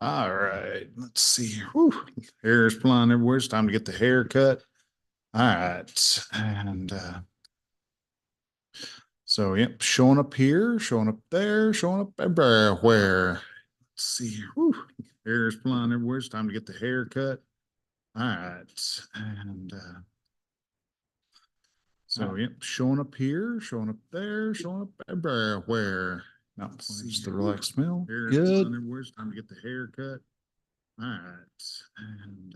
All right, let's see. Whew. Hair's flying everywhere. It's time to get the hair cut. All right, and so yep, showing up here, showing up there, showing up everywhere. Let's see. Whew. Hair's flying everywhere. It's time to get the hair cut. All right, and so yep, showing up here, showing up there, showing up everywhere. Now, it's the relaxed smell. Hair's Good. flying everywhere. It's time to get the hair cut. All right, and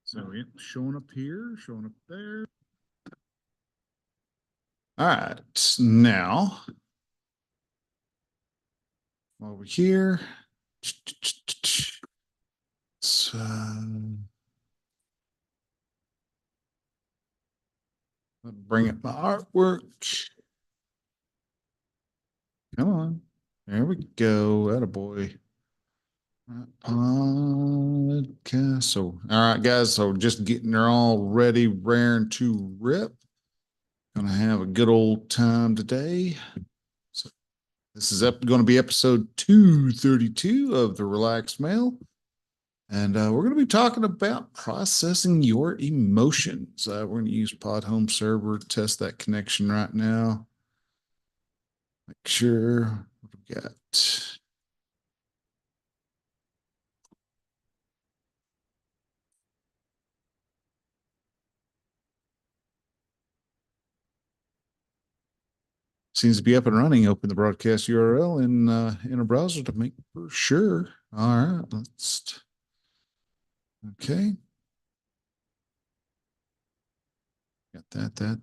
so yeah, showing up here, showing up there. All right, now over here. So, bring up my artwork. Come on, there we go. Attaboy. Podcast. So, all right, guys. So, just getting her all ready, raring to rip. Gonna have a good old time today. So, this is going to be episode 232 of the Relaxed Mail. And we're going to be talking about processing your emotions. We're going to use Pod Home Server, test that connection right now. Make sure what we got. Seems to be up and running. Open the broadcast URL in a browser to make for sure. All right, let's. Okay. Got that, and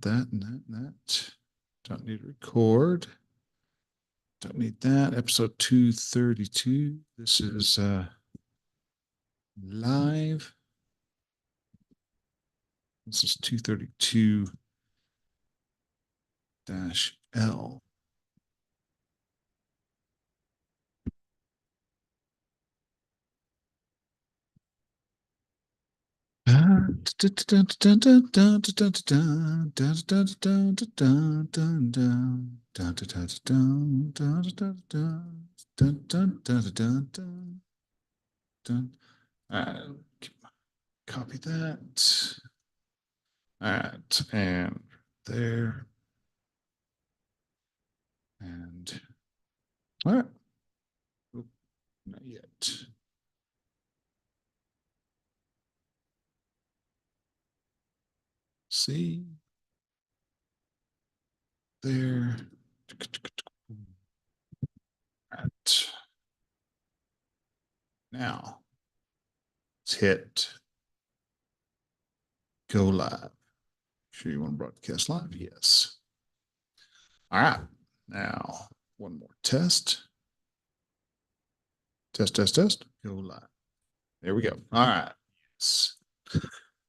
that. Don't need to record. Don't need that. Episode 232. This is live. This is 232 L. Copy that. All right, and there. And all right. Oop, not yet. See there. Right. Now let's hit go live. Sure you want to broadcast live? Yes. All right. Now one more test. Test. Go live. There we go. All right. Yes.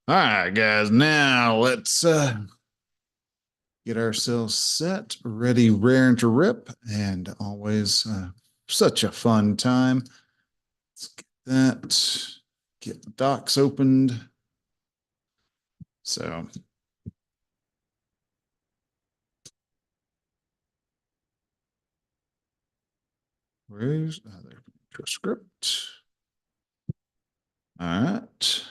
All right, guys. Now let's get ourselves set, ready, raring to rip, and always such a fun time. Let's get that. Get the docs opened. So where's there? Script. All right.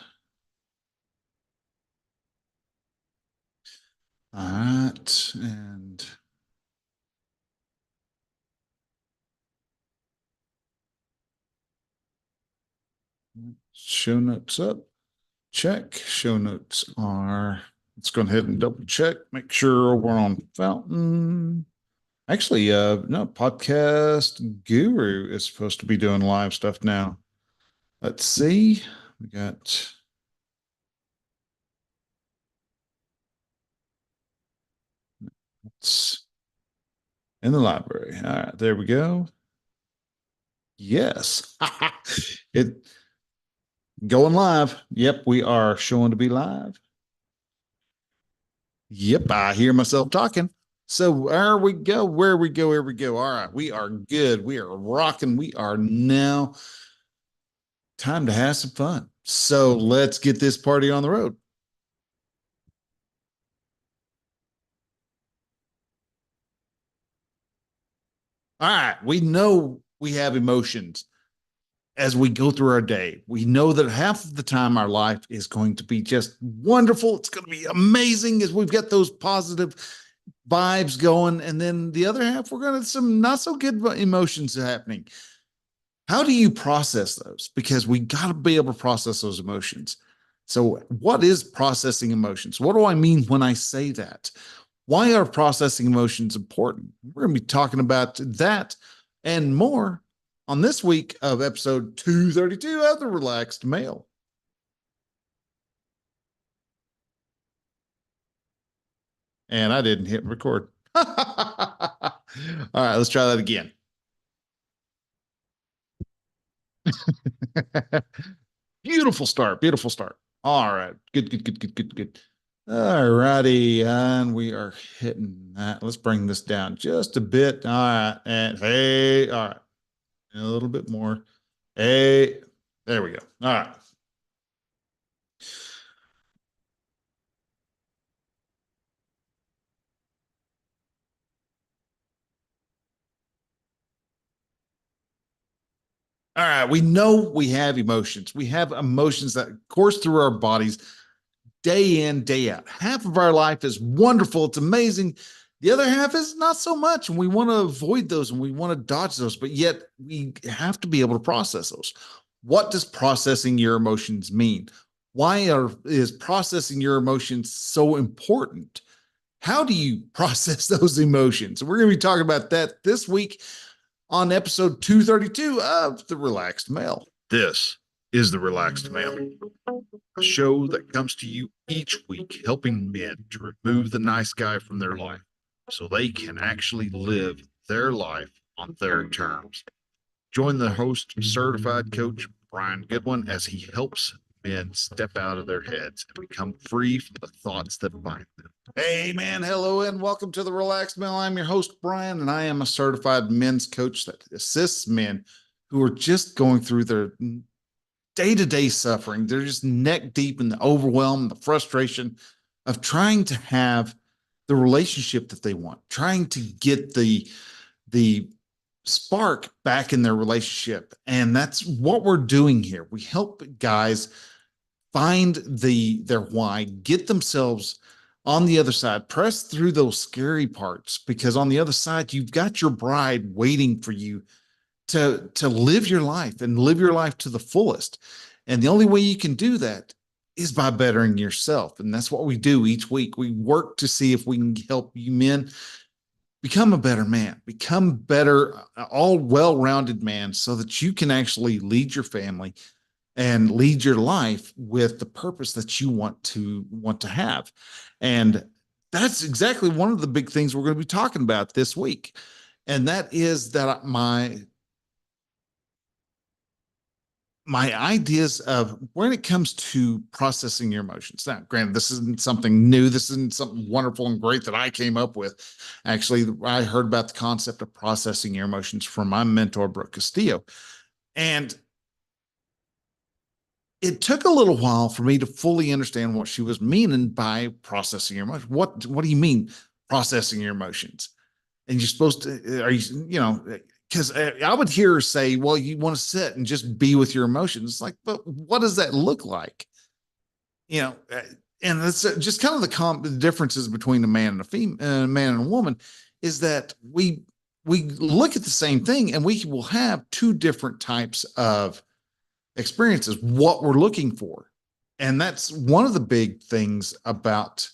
All right. And show notes up. Check. Show notes are, let's go ahead and double check. Make sure we're on Fountain. Actually, no, Podcast Guru is supposed to be doing live stuff now. Let's see. We got it's in the library. All right, there we go. Yes. It going live. Yep, we are showing to be live. Yep, I hear myself talking. So there we go. Where we go, here we go. All right, we are good. We are rocking. We are now time to have some fun. So let's get this party on the road. All right, we know we have emotions as we go through our day. We know that half of the time our life is going to be just wonderful. It's going to be amazing as we've got those positive vibes going. And then the other half, we're going to have some not so good emotions happening. How do you process those? Because we got to be able to process those emotions. So, what is processing emotions? What do I mean when I say that? Why are processing emotions important? We're going to be talking about that and more on this week of episode 232 of The Relaxed Male. And I didn't hit record. All right, let's try that again. Beautiful start. Beautiful start. All right. Good, good, good, good, good, good. All righty. And we are hitting that. Let's bring this down just a bit. All right. And hey, all right. A little bit more. Hey, there we go. All right. All right. We know we have emotions. We have emotions that course through our bodies day in, day out. Half of our life is wonderful. It's amazing. The other half is not so much. And we want to avoid those and we want to dodge those, but yet we have to be able to process those. What does processing your emotions mean? Is processing your emotions so important? How do you process those emotions? We're going to be talking about that this week on episode 232 of The Relaxed Male. This is The Relaxed Male, a show that comes to you each week helping men to remove the nice guy from their life so they can actually live their life on their terms. Join the host, certified coach Brian Goodwin, as he helps men step out of their heads and become free from the thoughts that bind them. Hey, man. Hello, and welcome to The Relaxed Male. I'm your host, Brian, and I am a certified men's coach that assists men who are just going through their day-to-day suffering. They're just neck deep in the overwhelm, the frustration of trying to have the relationship that they want, trying to get the spark back in their relationship. And that's what we're doing here. We help guys find their why, get themselves on the other side, press through those scary parts, because on the other side, you've got your bride waiting for you to live your life and live your life to the fullest. And the only way you can do that is by bettering yourself. And that's what we do each week. We work to see if we can help you men become a better man, become better, all well-rounded man, so that you can actually lead your family and lead your life with the purpose that you want to have. And that's exactly one of the big things we're going to be talking about this week. And that is that my ideas of when it comes to processing your emotions. Now, granted, this isn't something new. This isn't something wonderful and great that I came up with. Actually, I heard about the concept of processing your emotions from my mentor, Brooke Castillo. And it took a little while for me to fully understand what she was meaning by processing your emotions. What do you mean processing your emotions? And you're supposed to, are you, because I would hear her say, well, you want to sit and just be with your emotions. It's like, but what does that look like? And that's just kind of the differences between a man and a man and a woman is that we look at the same thing and we will have two different types of experiences, what we're looking for. And that's one of the big things about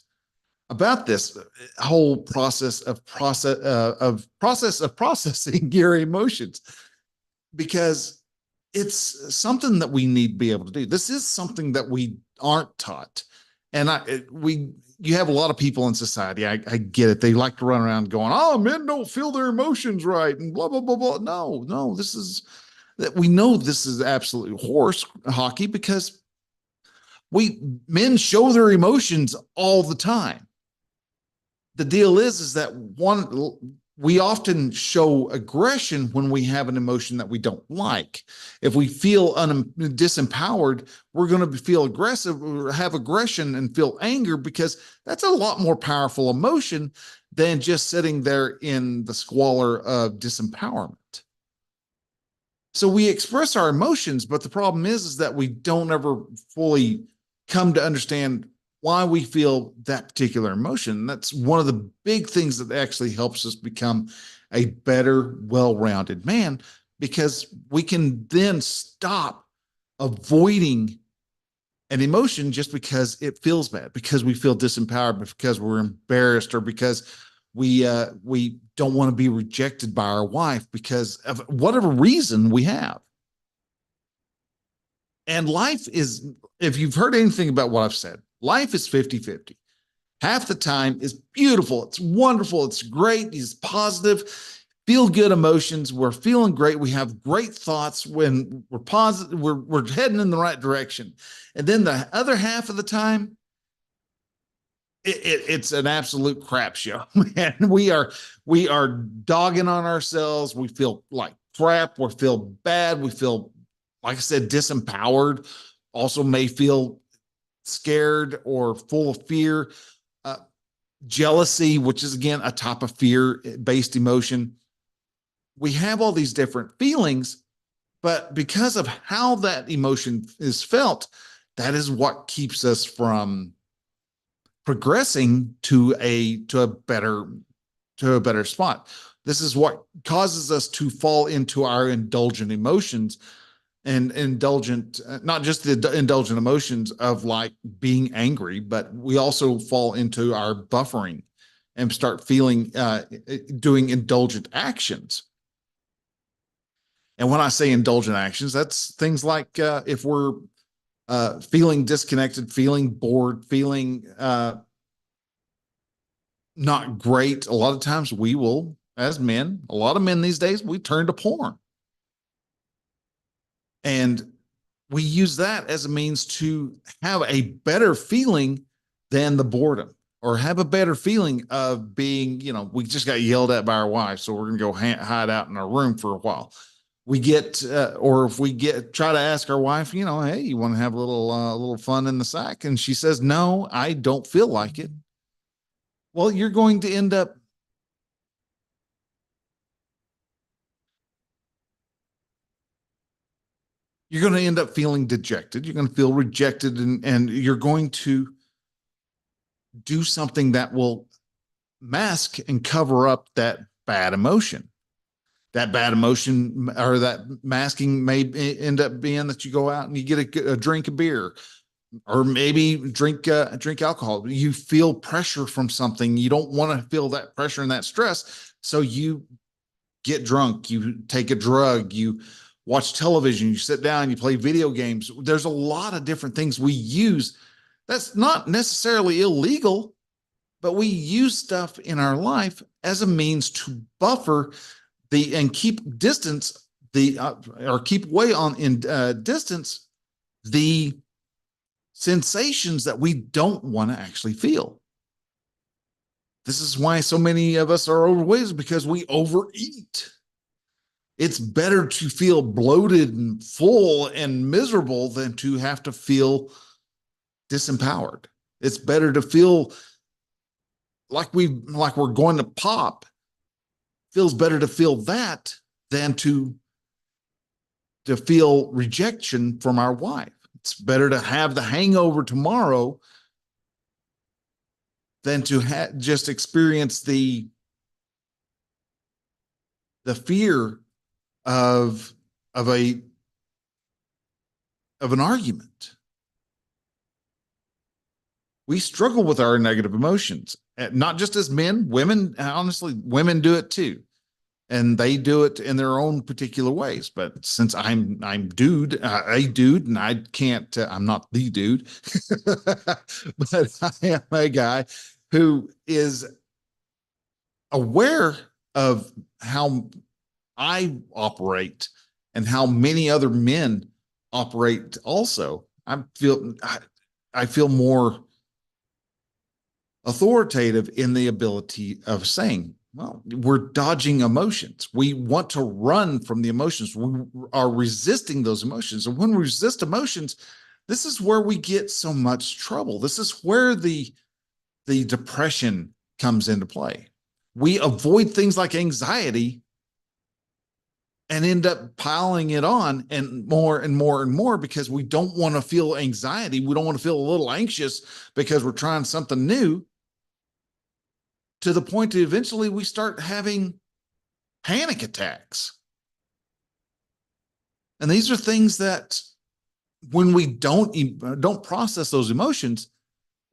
this whole process of processing your emotions, because it's something that we need to be able to do. This is something that we aren't taught. And you have a lot of people in society. I get it. They like to run around going, "Oh, men don't feel their emotions right," and blah, blah, blah, blah. No, this is that we know this is absolutely horse hockey, because men show their emotions all the time. The deal is that we often show aggression when we have an emotion that we don't like. If we feel disempowered, we're going to feel aggressive or have aggression and feel anger, because that's a lot more powerful emotion than just sitting there in the squalor of disempowerment. So we express our emotions, but the problem is that we don't ever fully come to understand why we feel that particular emotion. That's one of the big things that actually helps us become a better, well-rounded man, because we can then stop avoiding an emotion just because it feels bad, because we feel disempowered, because we're embarrassed, or because we don't want to be rejected by our wife, because of whatever reason we have. And life is, if you've heard anything about what I've said, life is 50-50. Half the time is beautiful, it's wonderful, it's great, it's positive, feel good emotions. We're feeling great. We have great thoughts when we're positive, we're heading in the right direction. And then the other half of the time, it's an absolute crap show. And we are dogging on ourselves. We feel like crap. We feel bad. We feel, like I said, disempowered. Also may feel scared or full of fear. Uh, Jealousy, which is again a type of fear-based emotion. We have all these different feelings, but because of how that emotion is felt, that is what keeps us from progressing to a better spot. This is what causes us to fall into our indulgent emotions, and indulgent, not just the indulgent emotions of like being angry, but we also fall into our buffering and start feeling doing indulgent actions. And when I say indulgent actions, that's things like if we're feeling disconnected, feeling bored, feeling not great. A lot of times we will, as men, a lot of men these days, we turn to porn. And we use that as a means to have a better feeling than the boredom, or have a better feeling of being, we just got yelled at by our wife, so we're going to go hide out in our room for a while. We get, or if we try to ask our wife, hey, you want to have a little fun in the sack? And she says, no, I don't feel like it. Well, you're going to end up feeling dejected. You're going to feel rejected, and you're going to do something that will mask and cover up that bad emotion. That bad emotion, or that masking, may end up being that you go out and you get a drink of beer, or maybe drink alcohol. You feel pressure from something. You don't want to feel that pressure and that stress. So you get drunk, you take a drug, you watch television, you sit down, you play video games. There's a lot of different things we use that's not necessarily illegal, but we use stuff in our life as a means to buffer and keep distance or keep way on in distance the sensations that we don't want to actually feel. This is why so many of us are overweight, because we overeat. It's better to feel bloated and full and miserable than to have to feel disempowered. It's better to feel like we're going to pop. Feels better to feel that than to feel rejection from our wife. It's better to have the hangover tomorrow than to just experience the fear of of a of an argument. We struggle with our negative emotions, not just as men. Women, honestly, women do it too, and they do it in their own particular ways. But since I'm a dude, and I can't, I'm not the dude, but I am a guy who is aware of how I operate and how many other men operate also. I feel more authoritative in the ability of saying, well, we're dodging emotions. We want to run from the emotions. We are resisting those emotions. And when we resist emotions, this is where we get so much trouble. This is where the depression comes into play. We avoid things like anxiety, and end up piling it on and more and more and more because we don't want to feel anxiety. We don't want to feel a little anxious because we're trying something new, to the point that eventually we start having panic attacks. And these are things that when we don't process those emotions,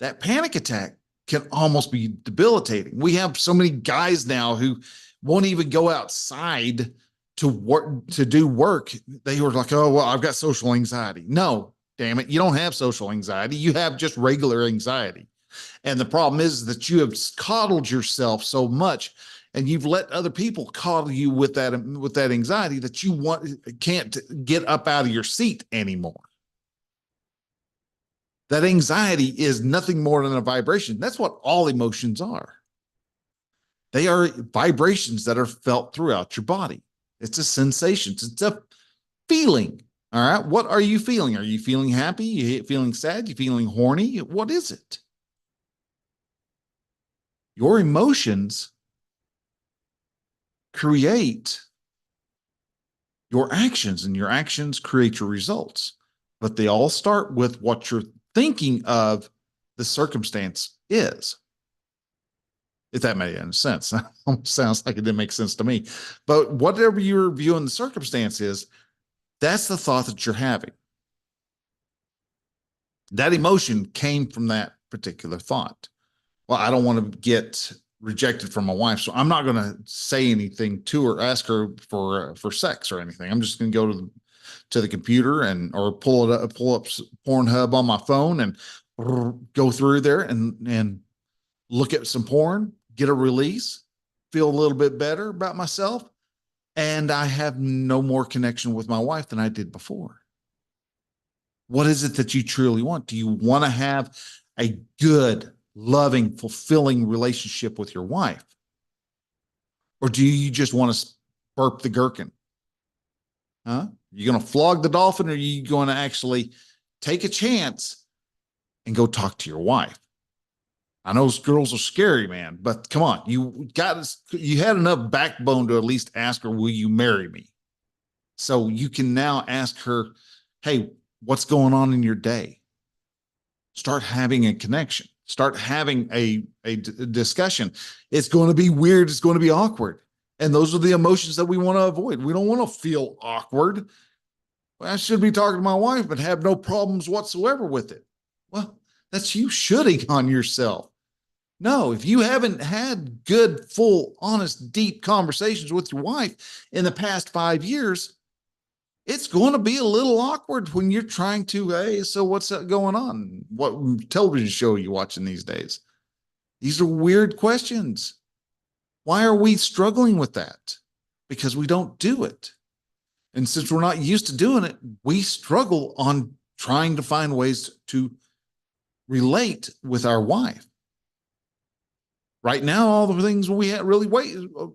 that panic attack can almost be debilitating. We have so many guys now who won't even go outside to work, to do work. They were like, oh, well, I've got social anxiety. No, damn it. You don't have social anxiety. You have just regular anxiety. And the problem is that you have coddled yourself so much and you've let other people coddle you with that anxiety that can't get up out of your seat anymore. That anxiety is nothing more than a vibration. That's what all emotions are. They are vibrations that are felt throughout your body. It's a sensation. It's a feeling. All right. What are you feeling? Are you feeling happy? Are you feeling sad? Are you feeling horny? What is it? Your emotions create your actions, and your actions create your results. But they all start with what you're thinking of the circumstance is. If that made any sense. Sounds like it didn't make sense to me. But whatever you're viewing the circumstance is, that's the thought that you're having. That emotion came from that particular thought. Well, I don't want to get rejected from my wife, so I'm not going to say anything to her, ask her for sex or anything. I'm just going to go to the computer or pull up Pornhub on my phone and go through there and look at some porn, get a release, feel a little bit better about myself, and I have no more connection with my wife than I did before. What is it that you truly want? Do you want to have a good, loving, fulfilling relationship with your wife? Or do you just want to burp the gherkin? Huh? You going to flog the dolphin, or are you going to actually take a chance and go talk to your wife? I know girls are scary, man, but come on, you had enough backbone to at least ask her, will you marry me? So you can now ask her, hey, what's going on in your day? Start having a connection. Start having a discussion. It's going to be weird. It's going to be awkward. And those are the emotions that we want to avoid. We don't want to feel awkward. Well, I should be talking to my wife, but have no problems whatsoever with it. Well, that's you shitting on yourself. No, if you haven't had good, full, honest, deep conversations with your wife in the past 5 years, it's going to be a little awkward when you're trying to, hey, so what's going on? What television show are you watching these days? These are weird questions. Why are we struggling with that? Because we don't do it. And since we're not used to doing it, we struggle on trying to find ways to relate with our wife. Right now, all the things we really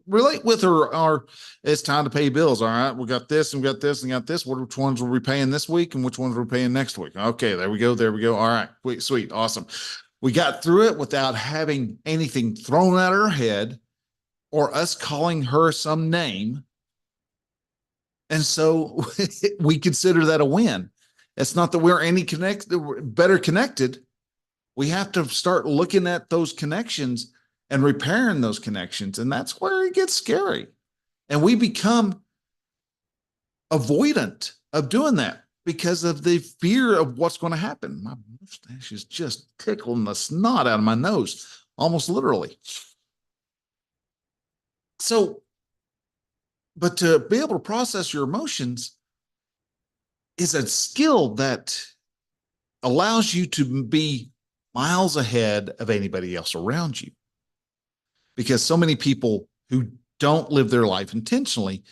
relate with are it's time to pay bills. All right, we got this and we got this and got this. Which ones are we paying this week and which ones are we paying next week? Okay, there we go. There we go. All right, sweet, awesome. We got through it without having anything thrown at our head or us calling her some name. And so we consider that a win. It's not that we're better connected. We have to start looking at those connections and repairing those connections. And that's where it gets scary. And we become avoidant of doing that because of the fear of what's going to happen. My mustache is just tickling the snot out of my nose, almost literally. So, but to be able to process your emotions is a skill that allows you to be miles ahead of anybody else around you. Because so many people who don't live their life intentionally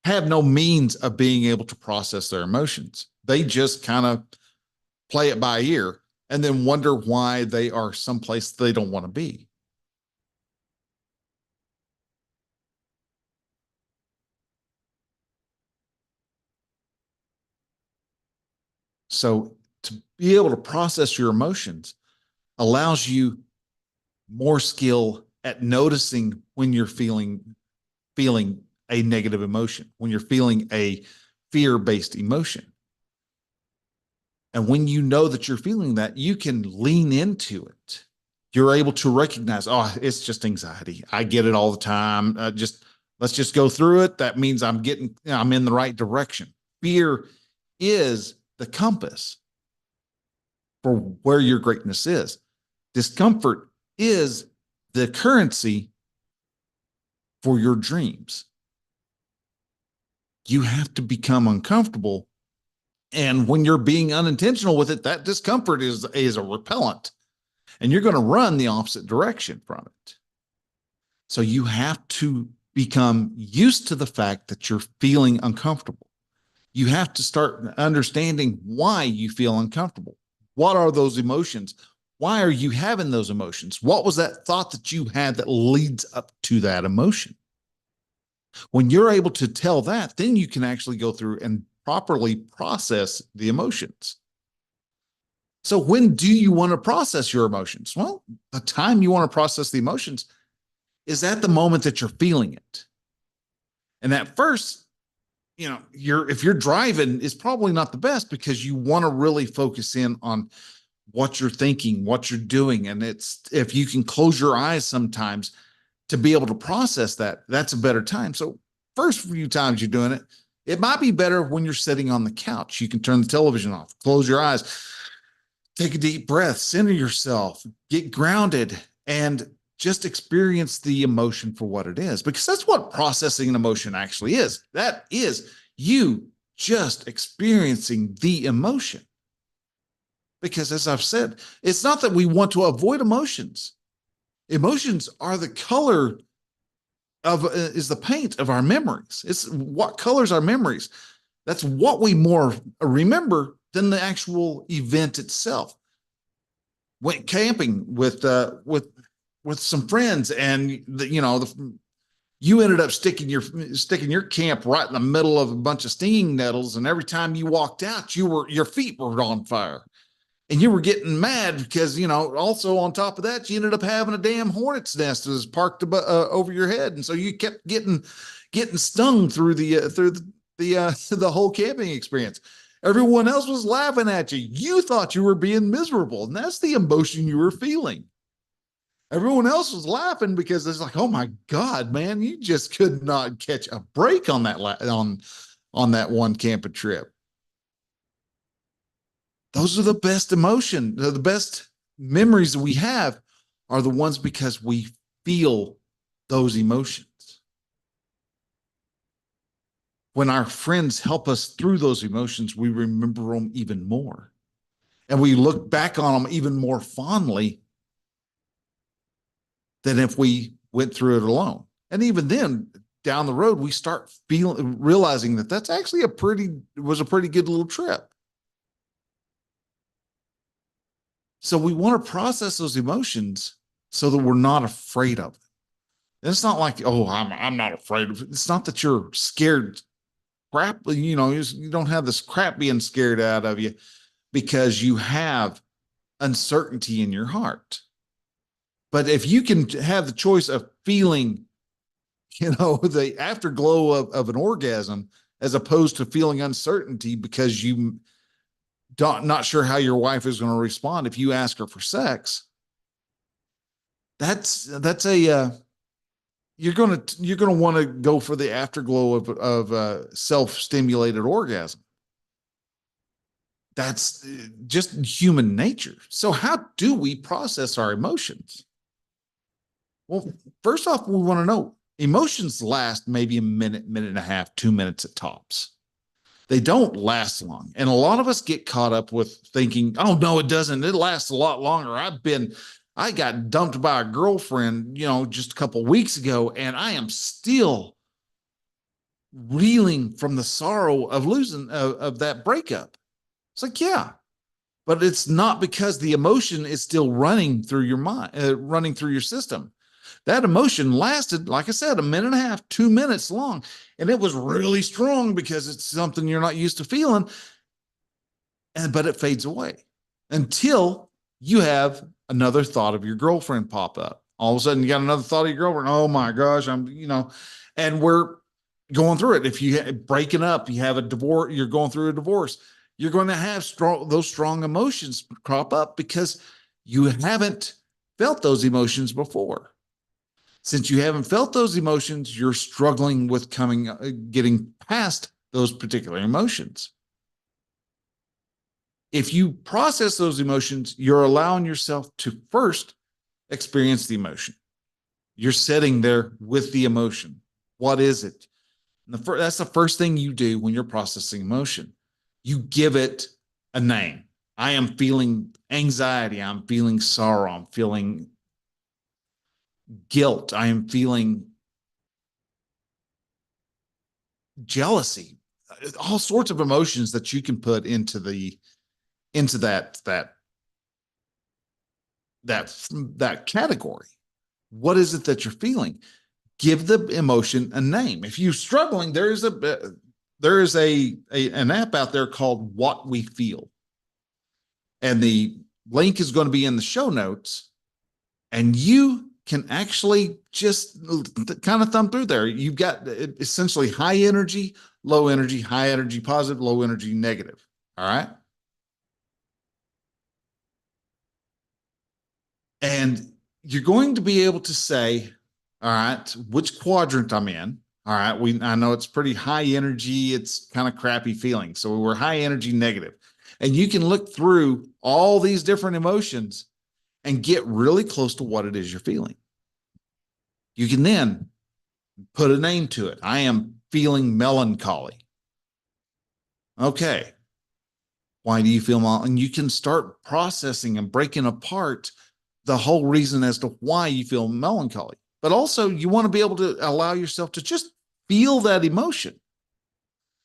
have no means of being able to process their emotions. They just kind of play it by ear and then wonder why they are someplace they don't want to be. So to be able to process your emotions allows you more skill at noticing when you're feeling a negative emotion, when you're feeling a fear-based emotion. And when you know that you're feeling that, you can lean into it. You're able to recognize, oh, it's just anxiety. I get it all the time. Let's just go through it. That means I'm in the right direction. Fear is the compass for where your greatness is. Discomfort is the currency for your dreams. You have to become uncomfortable. And when you're being unintentional with it, that discomfort is a repellent, and you're going to run the opposite direction from it. So you have to become used to the fact that you're feeling uncomfortable. You have to start understanding why you feel uncomfortable. What are those emotions? Why are you having those emotions? What was that thought that you had that leads up to that emotion? When you're able to tell that, then you can actually go through and properly process the emotions. So when do you want to process your emotions? Well, the time you want to process the emotions is at the moment that you're feeling it. And at first, if you're driving, it's probably not the best, because you want to really focus in on what you're thinking, what you're doing. And if you can close your eyes sometimes to be able to process that, that's a better time. So first few times you're doing it, it might be better when you're sitting on the couch. You can turn the television off, close your eyes, take a deep breath, center yourself, get grounded, and just experience the emotion for what it is, because that's what processing an emotion actually is. That is you just experiencing the emotion. Because as I've said, it's not that we want to avoid emotions. Emotions are the color is the paint of our memories. It's what colors our memories. That's what we more remember than the actual event itself. Went camping with some friends, and you ended up sticking your camp right in the middle of a bunch of stinging nettles, and every time you walked out, your feet were on fire. And you were getting mad because, also on top of that, you ended up having a damn hornet's nest that was parked over your head. And so you kept getting stung through the whole camping experience. Everyone else was laughing at you. You thought you were being miserable, and that's the emotion you were feeling. Everyone else was laughing because it's like, oh my God, man, you just could not catch a break on that on that one camping trip. Those are the best emotion. The best memories that we have are the ones because we feel those emotions. When our friends help us through those emotions, we remember them even more. And we look back on them even more fondly than if we went through it alone. And even then, down the road, we start realizing that that's actually was a pretty good little trip. So we want to process those emotions so that we're not afraid of them. And it's not like, oh, I'm not afraid of it. It's not that you're scared crap. You don't have this crap being scared out of you because you have uncertainty in your heart. But if you can have the choice of feeling, the afterglow of an orgasm, as opposed to feeling uncertainty because you not sure how your wife is going to respond if you ask her for sex, that's you're going to want to go for the afterglow of self-stimulated orgasm. That's just human nature. So how do we process our emotions? Well, first off, we want to know emotions last maybe a minute, minute and a half, 2 minutes at tops. They don't last long. And a lot of us get caught up with thinking, oh, no, it doesn't. It lasts a lot longer. I got dumped by a girlfriend, just a couple of weeks ago, and I am still reeling from the sorrow of losing of that breakup. It's like, yeah, but it's not, because the emotion is still running through your mind, running through your system. That emotion lasted, like I said, a minute and a half, 2 minutes long. And it was really strong because it's something you're not used to feeling. But it fades away until you have another thought of your girlfriend pop up. All of a sudden you got another thought of your girlfriend. Oh my gosh, and going through it. If you breaking up, you have a divorce, you're going through a divorce, you're going to have those strong emotions crop up because you haven't felt those emotions before. Since you haven't felt those emotions, you're struggling with getting past those particular emotions. If you process those emotions, you're allowing yourself to first experience the emotion. You're sitting there with the emotion. What is it? That's the first thing you do when you're processing emotion. You give it a name. I am feeling anxiety. I'm feeling sorrow. I'm feeling guilt. I am feeling jealousy. All sorts of emotions that you can put into that category. What is it that you're feeling? Give the emotion a name. If you're struggling, there is an app out there called What We Feel, and the link is going to be in the show notes, and you can actually just kind of thumb through there. You've got essentially high energy, low energy, high energy, positive, low energy, negative. All right. And you're going to be able to say, all right, which quadrant I'm in. All right. I know it's pretty high energy. It's kind of crappy feeling. So we're high energy negative. And you can look through all these different emotions and get really close to what it is you're feeling. You can then put a name to it. I am feeling melancholy. Okay. Why do you feel melancholy? And you can start processing and breaking apart the whole reason as to why you feel melancholy. But also, you want to be able to allow yourself to just feel that emotion.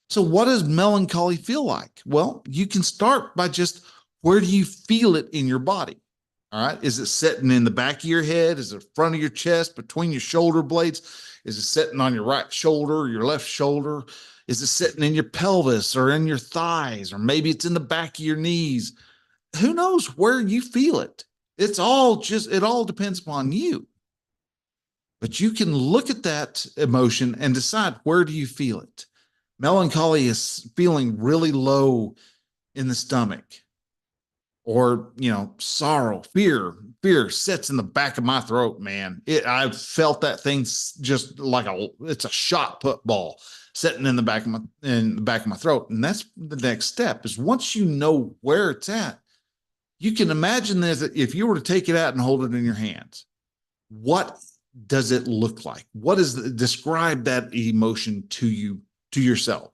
So, what does melancholy feel like? Well, you can start by just, where do you feel it in your body? All right. Is it sitting in the back of your head? Is it front of your chest, between your shoulder blades? Is it sitting on your right shoulder, your left shoulder? Is it sitting in your pelvis or in your thighs? Or maybe it's in the back of your knees? Who knows where you feel it? It all depends upon you. But you can look at that emotion and decide, where do you feel it? Melancholy is feeling really low in the stomach, or, sorrow, fear sits in the back of my throat, man. I've felt that thing just like it's a shot put ball sitting in the back of my throat. And that's the next step, is once you know where it's at, you can imagine this. If you were to take it out and hold it in your hands, what does it look like? Describe that emotion to you, to yourself?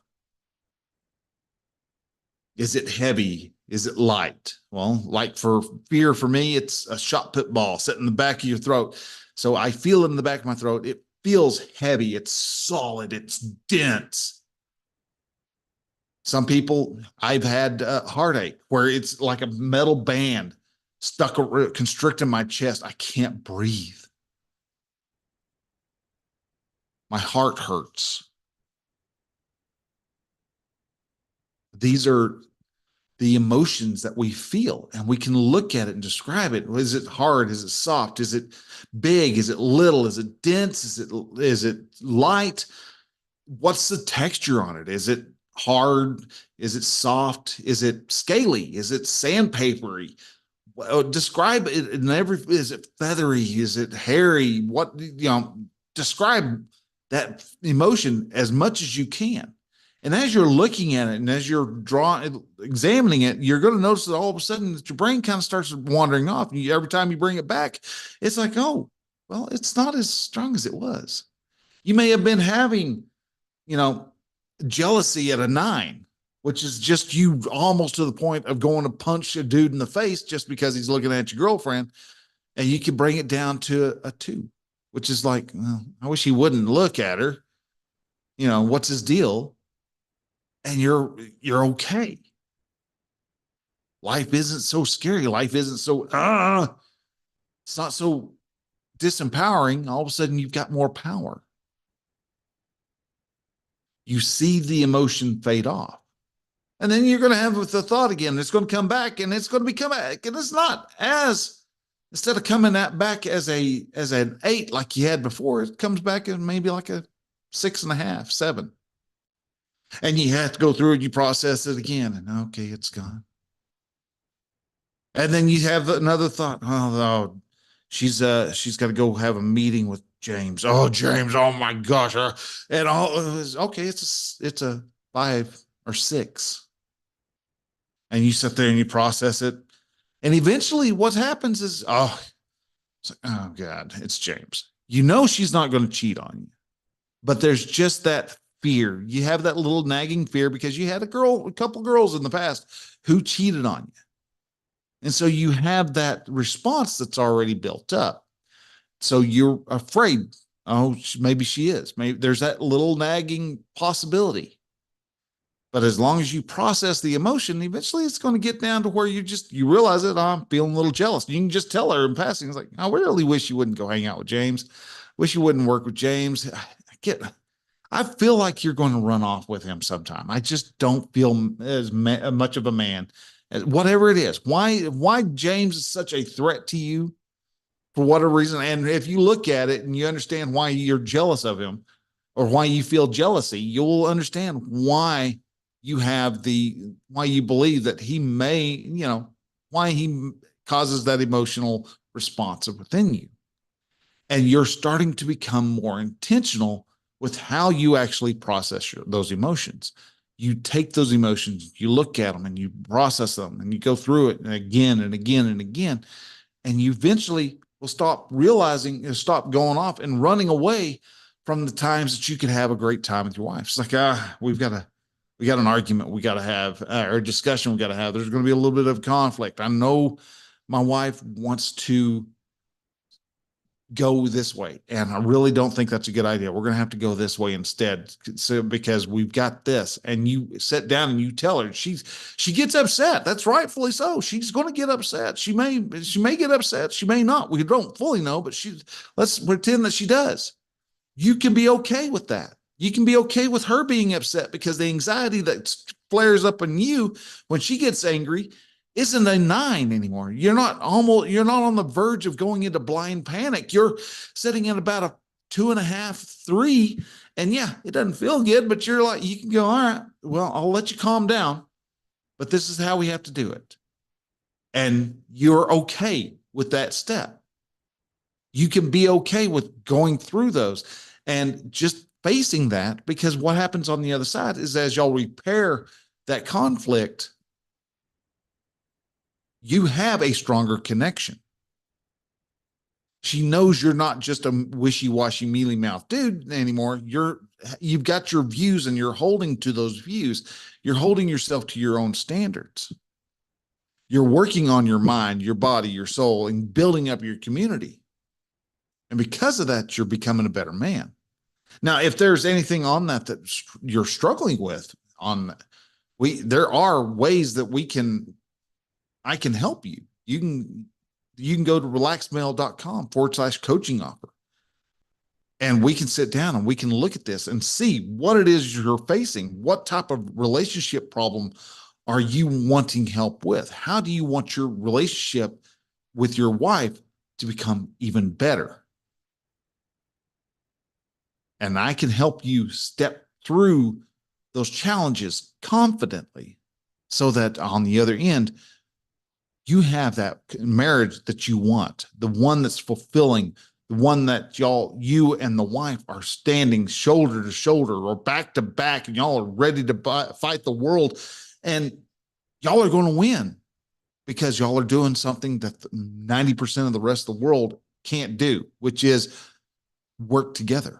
Is it heavy? Is it light? Well, like for fear, for me, it's a shot put ball sitting in the back of your throat. So I feel it in the back of my throat. It feels heavy. It's solid. It's dense. Some people, I've had heartache where it's like a metal band stuck, constricting my chest. I can't breathe. My heart hurts. These are the emotions that we feel, and we can look at it and describe it. Is it hard? Is it soft? Is it big? Is it little? Is it dense? Is it light? What's the texture on it? Is it hard? Is it soft? Is it scaly? Is it sandpapery? Describe it in is it feathery? Is it hairy? Describe that emotion as much as you can. And as you're looking at it and as you're examining it, you're going to notice that all of a sudden that your brain kind of starts wandering off. And every time you bring it back, it's like, oh, well, it's not as strong as it was. You may have been having, you know, jealousy at a 9, which is just you almost to the point of going to punch a dude in the face just because he's looking at your girlfriend. And you can bring it down to a 2, which is like, well, I wish he wouldn't look at her. What's his deal? And you're okay. Life isn't so scary. Life isn't so it's not so disempowering. All of a sudden you've got more power. You see the emotion fade off. And then you're going to have the thought again. It's going to come back, and it's going to become back. And it's not instead of coming back as an 8 like you had before, it comes back as maybe like a 6.5, 7. And you have to go through it, you process it again, and okay, it's gone. And then you have another thought. Oh, she's got to go have a meeting with James. Oh, James, oh my gosh. And all okay, it's a 5 or 6. And you sit there and you process it. And eventually what happens is, oh God, it's James. You know she's not going to cheat on you. But there's just that fear. You have that little nagging fear because you had a couple girls in the past who cheated on you. And so you have that response that's already built up. So you're afraid, oh, maybe she is. Maybe there's that little nagging possibility. But as long as you process the emotion, eventually it's going to get down to where you realize it. Oh, I'm feeling a little jealous. You can just tell her in passing. It's like, I really wish you wouldn't go hang out with James. Wish you wouldn't work with James. I feel like you're going to run off with him sometime. I just don't feel as much of a man as whatever it is. Why James is such a threat to you for whatever reason. And if you look at it and you understand why you're jealous of him or why you feel jealousy, you'll understand why why you believe that he may, why he causes that emotional response within you. And you're starting to become more intentional with how you actually process those emotions. You take those emotions, you look at them and you process them and you go through it and again and again and again. And you eventually will stop realizing, stop going off and running away from the times that you could have a great time with your wife. It's like, we got an argument we got to have, or a discussion we got to have. There's going to be a little bit of conflict. I know my wife wants to go this way, and I really don't think that's a good idea. We're going to have to go this way instead, so because we've got this. And you sit down and you tell her, she gets upset. That's rightfully so. She's going to get upset. She may get upset. She may not. We don't fully know, but let's pretend that she does. You can be okay with that. You can be okay with her being upset because the anxiety that flares up in you when she gets angry isn't a 9 anymore. You're not on the verge of going into blind panic. You're sitting at about a 2.5, 3. And yeah, it doesn't feel good, but you're like, you can go, all right, well, I'll let you calm down, but this is how we have to do it. And you're okay with that step. You can be okay with going through those and just facing that, because what happens on the other side is as y'all repair that conflict, you have a stronger connection. She knows you're not just a wishy-washy, mealy-mouthed dude anymore. You've got your views and you're holding to those views. You're holding yourself to your own standards. You're working on your mind, your body, your soul, and building up your community. And because of that, you're becoming a better man. Now, if there's anything on that you're struggling with, there are ways that I can help you. You can go to relaxedmale.com/coaching offer. And we can sit down and we can look at this and see what it is you're facing. What type of relationship problem are you wanting help with? How do you want your relationship with your wife to become even better? And I can help you step through those challenges confidently so that on the other end, you have that marriage that you want, the one that's fulfilling, the one that you and the wife are standing shoulder to shoulder or back to back, and y'all are ready to fight the world. And y'all are going to win because y'all are doing something that 90% of the rest of the world can't do, which is work together.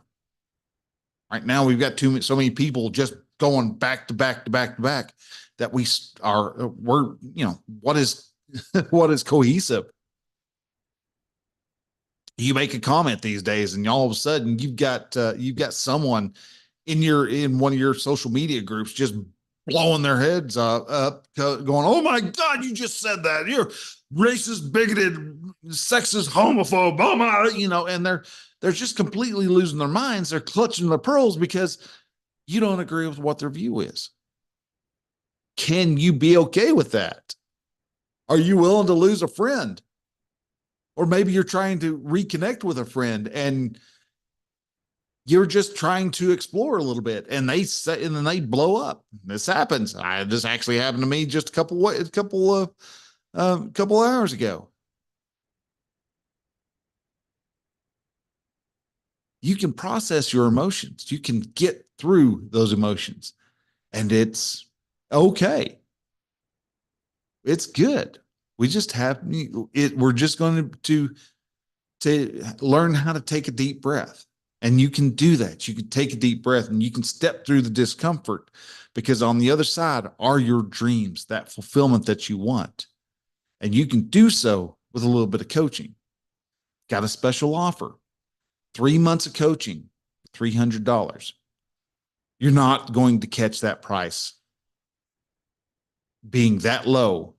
Right now, we've got so many people just going back to back to back to back that what is cohesive? You make a comment these days, and all of a sudden you've got someone in one of your social media groups just blowing their heads up, going, "Oh my God, you just said that! You're racist, bigoted, sexist, homophobe, oh my," and they're just completely losing their minds. They're clutching their pearls because you don't agree with what their view is. Can you be okay with that? Are you willing to lose a friend? Or maybe you're trying to reconnect with a friend and You're just trying to explore a little bit, and they say, and then they blow up. This happens. This actually happened to me just couple hours ago. You can process your emotions. You can get through those emotions, and it's okay. It's good. We just have it. We're just going to learn how to take a deep breath. And you can do that. You can take a deep breath and you can step through the discomfort, because on the other side are your dreams, that fulfillment that you want. And you can do so with a little bit of coaching. Got a special offer, 3 months of coaching, $300. You're not going to catch that price being that low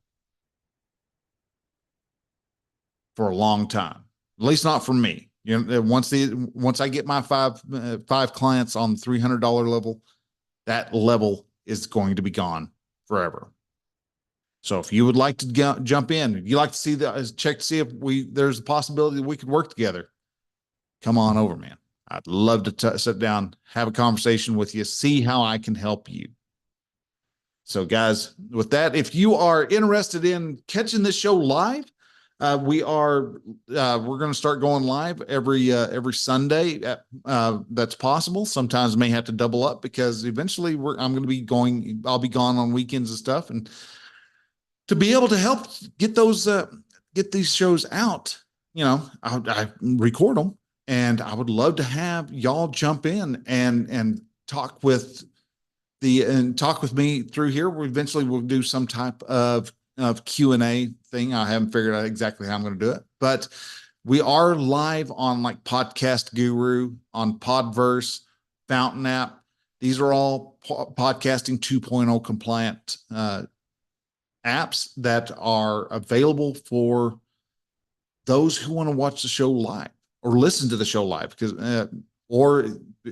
for a long time, at least not for me. You know, once I get my five clients on the $300 level, that level is going to be gone forever. So if you would like to jump in, if you like to see check to see if there's a possibility that we could work together, come on over, man. I'd love to sit down, have a conversation with you, see how I can help you. So guys, with that, if you are interested in catching this show live, we're going to start going live every Sunday. That's possible. Sometimes may have to double up, because eventually I'm going to be going. I'll be gone on weekends and stuff, and to be able to help get these shows out, I record them, and I would love to have y'all jump in and talk with me through here. Eventually we'll do some type of Q&A thing. I haven't figured out exactly how I'm going to do it, but we are live on like Podcast Guru, on Podverse, Fountain app. These are all podcasting 2.0 compliant apps that are available for those who want to watch the show live or listen to the show live, because or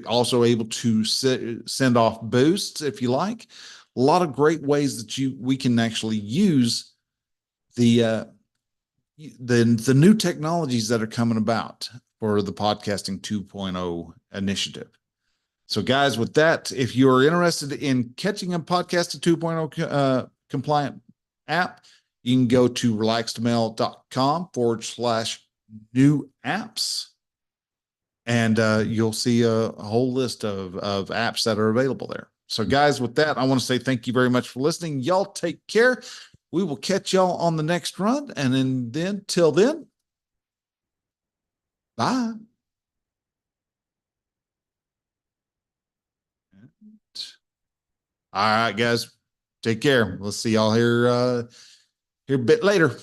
also able to send off boosts if you like. A lot of great ways that we can actually use the new technologies that are coming about for the podcasting 2.0 initiative. So guys, with that, if you're interested in catching a podcasting 2.0 compliant app, you can go to relaxedmail.com/new apps. And you'll see a whole list of apps that are available there. So guys, with that, I want to say thank you very much for listening. Y'all take care. We will catch y'all on the next run. And then till then, bye. All right, guys, take care. We'll see y'all here a bit later.